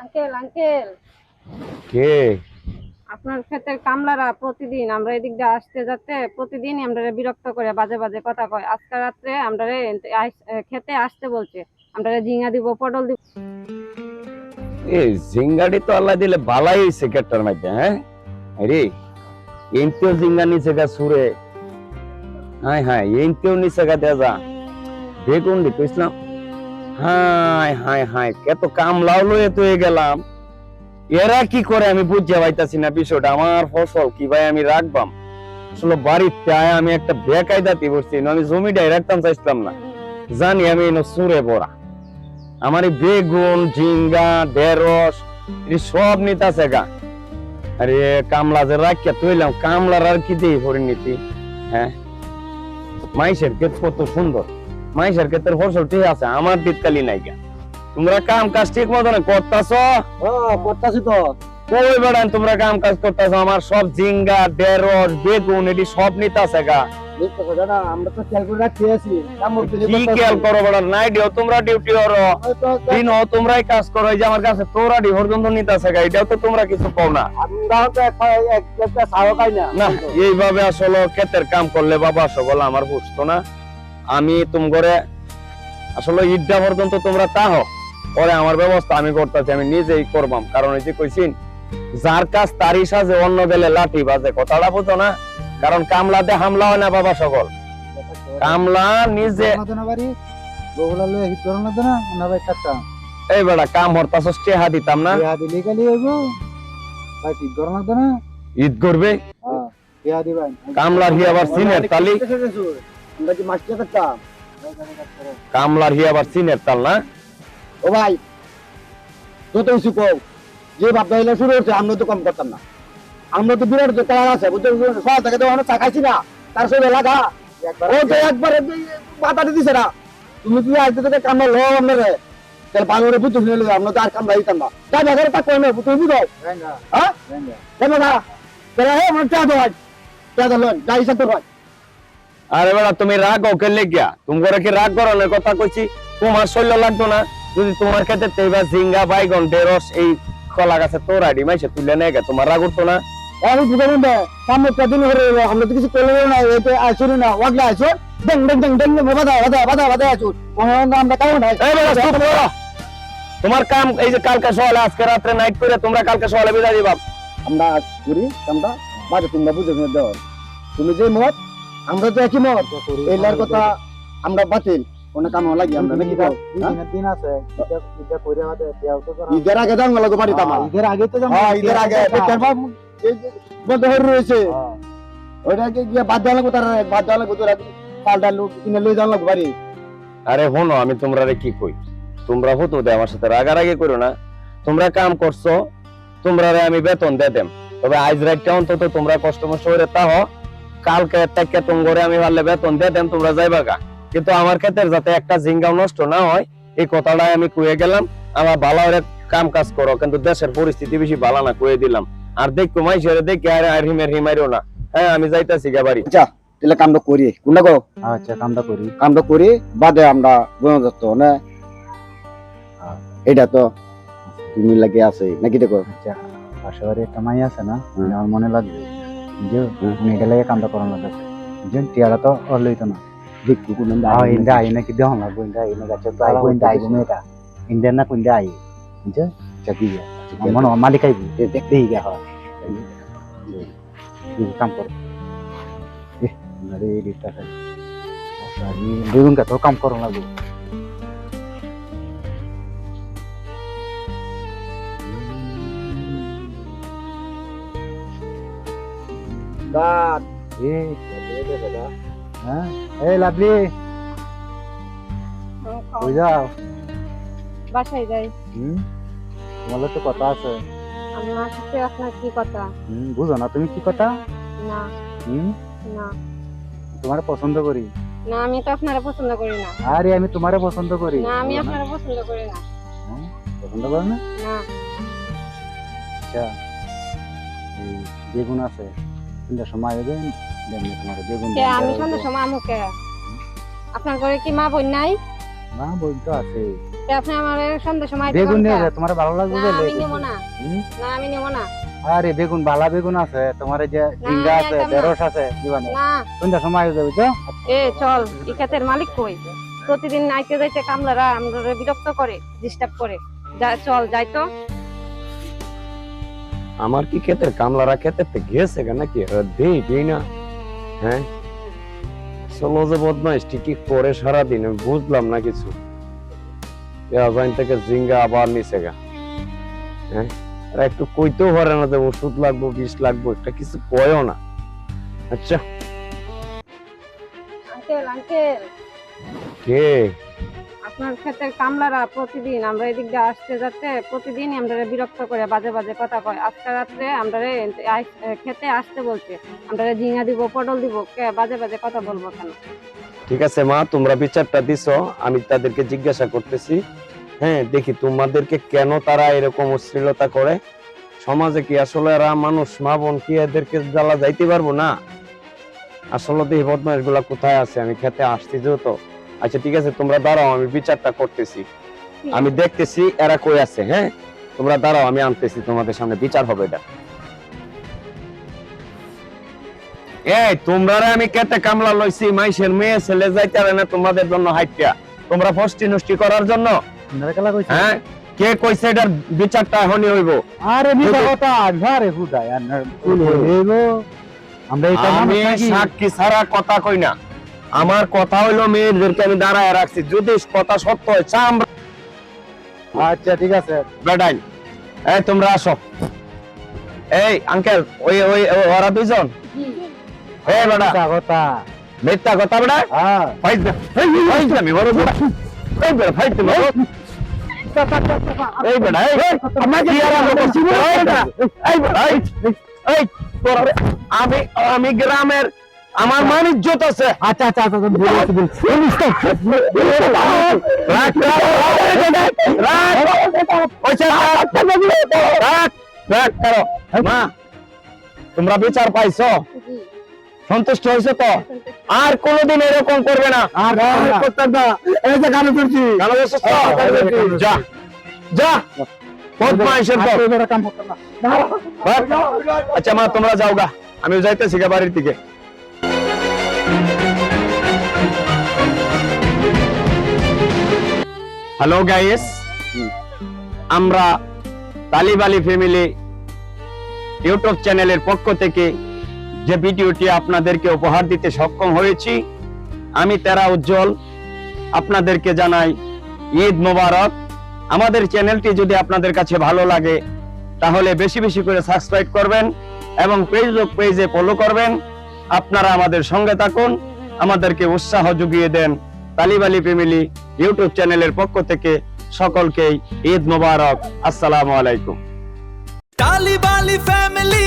Uncle uncle, কে? আপনার ক্ষেতের কামলারা প্রতিদিন আমরা এদিক দিয়ে আসতে যেতে প্রতিদিন আমরা বিরক্ত করে বাজে বাজে কথা কয়। আজকে রাত্রে আমরা খেতে আসতে বলছে, আমরা ঝিঙা দিব, পটল দিব। এই জিঙ্গাটি তো আল্লাহ দিলে বালাই হইছে কেটার মধ্যে। হ্যাঁ আরে এনতেও জিঙ্গা নিচে গা সুরে। হাই হাই এনতেও নিচে গা দেজা বেগুন দি কইছিলাম। হাই হাই হাই কত কামলাও লয়ে তো গেলাম, এরা কি করে আমি বুঝতে পাইতাছি না বিষয়টা। আমার ফসল কি ভাই আমি রাখবাম? আসলে বাড়িতে আয় আমি একটা বেকায়দাতি করছি, আমি জমিটাই রাখতাম চাইছিলাম না। জানি আমি এনে সুরে পড়া আমার এই বেগুন ঝিঙ্গা ঢেঁড়স সব নিতাছে গা। আরে কামলা যে রাখিয়া তুইলাম, কামলার আর কি দিয়ে পরিণতি। হ্যাঁ মাইসের ক্ষেত কত সুন্দর, মাইসের ক্ষেতের ফসল ঠিক আছে, আমার শীতকালি নাই গা। তোমরা কাম কাজ ঠিক মতন করতাছ? করতেছি তো। কই বেড়ান তোমরা কাম কাজ করতাছ? আমার সব ঝিঙ্গা ঢেঁড়স বেগুন এটি সব নিতাছে গা। আমরা তো খেয়াল করে রাখতে আছি। কি খেয়াল করো বেড়া? নাই দিও তোমরা ডিউটি করো, দিনও তোমরাই কাজ করো। এই যে আমার কাছে তোরা ডি পর্যন্ত নিতাছে গা, এটাও তো তোমরা কিছু কও না। না এইভাবে আসলে ক্ষেতের কাম করলে বাবা সকল আমার বুঝতো না। আমি তুম করে আসলে ঈদটা পর্যন্ত তোমরা তাহ পরে আমার ব্যবস্থা আমি করতেছি, আমি নিজেই করবাম। কারণ এই যে কইছিন যার কাজ তারই সাজে অন্য গেলে লাঠি বাজে, কথাটা বুঝো না? কারণ কামলাতে হামলা হয় না বাবা সকল, কামলা নিজে। এই বেড়া কাম হরতাছস টেহা দিতাম না, ঈদ করবে কামলার হি আবার সিনের তালি, কামলার হি আবার সিনের তাল না। ও ভাই তো তো কও যে ভাবনা হইলে শুরু হচ্ছে, আমরা তো কম করতাম না। আমরা তো বিরাট কালার আছে বুঝতে, সকাল থেকে তো আমরা চা খাইছি না, তার সঙ্গে লাগা ও তো একবারে পাতাটি দিছে না। তুমি কি আজকে থেকে কামড়া লো আমরা রে তাহলে পাগরে বুঝতে নিলে আমরা তো আর কামড়া দিতাম না। তাই বাজারে তা কই না তুমি বুঝো হ্যাঁ কেন না তাহলে হে আমরা চা দাও, চা দাও যাই সব তো ভাই। আরে বেড়া তুমি রাগ ওকে লেগিয়া তুমি করে কি রাগ করানোর কথা কইছি? তোমার শৈল লাগতো না যদি তোমার ক্ষেত্রে তেবা ঝিঙ্গা বাইগন ঢেঁড়স এই কলা গাছে তোরাডি মাইসে তুলে নেগে, তোমার রাগ উঠতো না? আমি বুঝলাম না সামনে কদিন হয়ে গেল, আমরা তো কিছু করলে না, এতে আসুন না ওয়াগলা আসো ডং ডং ডং ডং বাদা বাদা বাদা বাদা আসুন আমরা কারণ নাই। এই বেড়া চুপ করো। তোমার কাম এই যে কালকে সকালে আজকে রাত্রে নাইট করে তোমরা কালকে সকালে বিদায় দিবা। আমরা করি কামটা বাজে তোমরা বুঝে নিয়ে দাও। তুমি যে মত আমরা তো একই মত, এলার কথা আমরা বাতিল কোন কাম লাগি আমরা নাকি দাও দিন আছে এটা কইরা আমাদের দেও তো ঈদের আগে দাও লাগো বাড়ি তামা। ঈদের আগে তো হ্যাঁ ঈদের আগে দেখবা এই বন্ধ হয়ে রয়েছে, ওইটাকে গিয়ে বাদ দেওয়া লাগো, তার বাদ দেওয়া লাগো, তোরা পাল্টা লোক কিনে লই যাওয়া লাগো বাড়ি। আরে শোনো আমি তোমরা কি কই, তোমরা হতো দে আমার সাথে রাগারাগি করো না। তোমরা কাম করছো, তোমরা আমি বেতন দিয়ে দেম, তবে আজ রাতটা অন্তত তোমরা কষ্ট মষ্ট করে তাহ, কালকে থেকে তোমরা আমি পারলে বেতন দিয়ে দেম, তোমরা যাইবা গা। কিন্তু আমার ক্ষেতের যাতে একটা জিঙ্গাও নষ্ট না হয় এই কথাটাই আমি কয়ে গেলাম। আমার ভালো কাম কাজ করো, কিন্তু দেশের পরিস্থিতি বেশি ভালো না কয়ে দিলাম। আর দেখো মাইসের দেখে আর হিমারিও না। হ্যাঁ আমি যাইতাছি গা বাড়ি। আচ্ছা তাহলে কামটা করি কোনটা গো? আচ্ছা কামটা করি বাদে আমরা বন্ধুত্ব না এটা তো তুমি লাগে আছে নাকি দেখো। আচ্ছা পাশাপাশি একটা মাই আছে না, আমার মনে লাগবে যে এটা লাগে কামটা করানো লাগবে, যে টিয়ারা তো আর লইতো না। দেখু কোন ইন্দা আই নাকি দেহ লাগবে, ইন্দা আই না গাছে তো আই ইন্দা আই মেটা ইন্দা না কোনটা আই বুঝছে চাকি মনে মালিক আইবি দেখতে গিয়া হয় কাম কর আরে দিতা আছে সারি দুজন কা তো কাম করন লাগবে। দাঁত হ্যাঁ এই লাভলি কই যাও? বাসায় যাই। তোমার তো কথা আছে। আমার সাথে আপনার কি কথা? বুঝো না তুমি কি কথা? না না তোমার পছন্দ করি না, আমি তো আপনারা পছন্দ করি না। আরে আমি তোমারে পছন্দ করি না, আমি আপনারা পছন্দ করি না। পছন্দ করো না? না। আচ্ছা এই বেগুন আছে, তিনটার সময় হবে তোমার বেগুন। আমি সন্ধ্যার সময় আমুকে আপনার ঘরে কি মা বোন নাই? মা বোন তো আছে, তা আপনি আমার সন্ধ্যা সময় বেগুন দিবেন নিয়ে কা? যা, তোমার ভালো লাগবে না যে আমি লই নেব দিছি। না। হুম? না আমি নেব না। আরে বেগুন বালা বেগুন আছে, তোমার এই যে ঝিঙ্গা আমি আছে, আইতাম না। ঢেঁড়স আছে, দিবানে না সন্ধ্যা সময় হয়ে যাবে বুঝছো? এ চল এই ক্ষেতের মালিক কই? প্রতিদিন আইতে যাইতে কামলারা আমরা বিরক্ত করে, ডিস্টার্ব করে। যা চল যাই তো। আমার কি ক্ষেতের কামলারা ক্ষেতের গেছে কেন নাকি দেই না? হ্যাঁ, চলো যে বদমাইশ ঠিকই করে সারাদিন, আমি বুঝলাম না কিছু। আজাইন থেকে জিঙ্গা আবার নিচে গা। হ্যাঁ, আর একটু কইতেও পারে না যে ওষুধ লাগবো, বিষ লাগবো, একটা কিছু কয়ও না। আচ্ছা আঙ্কেল আঙ্কেল, কে? আপনার ক্ষেতের কামলারা প্রতিদিন আমরা এদিক দিয়ে আসতে যাতে প্রতিদিন আমরা বিরক্ত করে বাজে বাজে কথা কয়। আজকে রাত্রে আমরা খেতে আসতে বলছে, আমরা ঝিঙা দিব, পটল দিব, কে বাজে বাজে কথা বলবো কেন? ঠিক আছে মা, তোমরা বিচারটা দিছো, আমি তাদেরকে জিজ্ঞাসা করতেছি। হ্যাঁ, দেখি তোমাদেরকে কেন তারা এরকম অশ্লীলতা করে। সমাজে কি আসলে এরা মানুষ, মা বোন কি এদেরকে জ্বালা যাইতে পারবো না? আসলে তো এই বদমাইশ গুলা কোথায় আছে? আমি খেতে আসছি যেহেতু। আচ্ছা ঠিক আছে, তোমরা দাঁড়াও, আমি বিচারটা করতেছি, আমি দেখতেছি এরা কই আছে। হ্যাঁ, তোমরা দাঁড়াও, আমি আনতেছি, তোমাদের সামনে বিচার হবে এটা। এই তোমরা আমি কেটে কামলা লইছি, মাইশের মেয়ে ছেলে যাইতে পারে না তোমাদের জন্য হাইটিয়া, তোমরা ফষ্টি নষ্টি করার জন্য। আপনারা কেলা কইছে? হ্যাঁ, কে কইছে এটার বিচারটা এখনই হইব? আরে মিছা কথা, আরে হুদাই আর ভুল হইলো। আমরা এটা আমি মানুষ নাকি? সাক্ষী ছাড়া কথা কই না। আমার কথা হইলো মেয়েদেরকে আমি দাঁড়ায় রাখছি, যদি কথা সত্য হয় চামড়া আচ্ছা ঠিক আছে। বেডাই। এই তোমরা আসো। এই আঙ্কেল, ওই ওই ওরা দুইজন। এই বেটা, মিছা কথা। মিথ্যা কথা বেটা। হ্যাঁ ফাইট দে, ফাইট দে, আমি বড় বেটা। এই বেটা ফাইট দে বড়। এই বেটা, এই আমাকে কি আর আমরা করছি? এই বেটা, এই বেটা, এই তোরা আমি গ্রামের, আমার মান ইজ্জত আছে। আচ্ছা আচ্ছা আচ্ছা বলছি রাখ, করো। মা, তোমরা বিচার পাইছো? জি, সন্তুষ্ট হয়েছে তো? আর কোনোদিন এরকম করবে না। আর করতাম না, এই যে গান করছি ভালো বলছিস তো? যা যা, বদমাইশের দল। কাম করতাম না। আচ্ছা মা, তোমরা যাও গা, আমিও যাইতেছি গা বাড়ির দিকে। হ্যালো গাইস, আমরা তালিব আলী ফ্যামিলি ইউটিউব চ্যানেলের পক্ষ থেকে যে ভিডিওটি আপনাদেরকে উপহার দিতে সক্ষম হয়েছি, আমি তেরা উজ্জ্বল আপনাদেরকে জানাই ঈদ মোবারক। আমাদের চ্যানেলটি যদি আপনাদের কাছে ভালো লাগে তাহলে বেশি বেশি করে সাবস্ক্রাইব করবেন এবং পেজে ফলো করবেন। আপনারা আমাদের সঙ্গে থাকুন, আমাদেরকে উৎসাহ জুগিয়ে দেন। তালিব আলী ফ্যামিলি ইউটিউব চ্যানেলের পক্ষ থেকে সকলকেই ঈদ মোবারক। আসসালামু আলাইকুম। তালিব আলী ফ্যামিলি